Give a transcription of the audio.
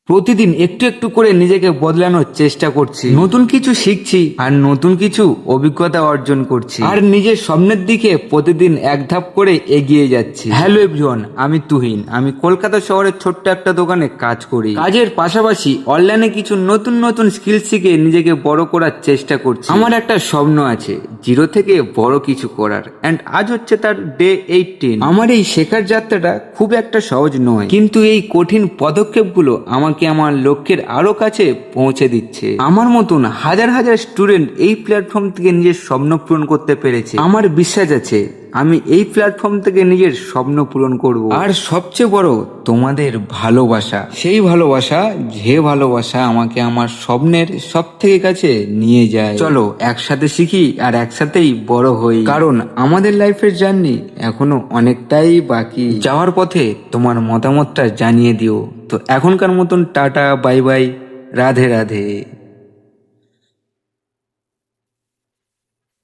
প্রতিদিন একটু একটু করে নিজেকে বদলানোর চেষ্টা করছি, নতুন কিছু শিখছি আর নতুন কিছু অভিজ্ঞতা অর্জন করছি, আর নিজের স্বপ্নের দিকে প্রতিদিন এক ধাপ করে এগিয়ে যাচ্ছি। হ্যালো এভরিওয়ান, আমি তুহিন। আমি কলকাতা শহরের ছোট্ট একটা দোকানে কাজ করি। কাজের পাশাপাশি অনলাইনে কিছু নতুন নতুন স্কিল শিখে নিজেকে বড় করার চেষ্টা করছি। আমার একটা স্বপ্ন আছে, জিরো থেকে বড় কিছু করার, এন্ড আজ হচ্ছে তার ডে 18। আমার এই শেখার যাত্রাটা খুব একটা সহজ নয়, কিন্তু এই কঠিন পদক্ষেপগুলো আমাকে আমার লক্ষ্যের আরো কাছে পৌঁছে দিচ্ছে। আমার মতন হাজার হাজার স্টুডেন্ট এই প্ল্যাটফর্ম থেকে নিজের স্বপ্ন পূরণ করতে পেরেছে। আমার বিশ্বাস আছে আমি এই প্ল্যাটফর্ম থেকে নিজের স্বপ্ন পূরণ করব। আর সবচেয়ে বড়, তোমাদের ভালোবাসা, সেই ভালোবাসা যে ভালোবাসা আমাকে আমার স্বপ্নের সব থেকে কাছে নিয়ে যায়। চলো একসাথে শিখি আর একসাথেই বড় হই, কারণ আমাদের লাইফের জার্নি এখনো অনেকটাই বাকি। যাওয়ার পথে তোমার মতামতটা জানিয়ে দিও। তো এখনকার মতন tata, bye bye, Radhe Radhe.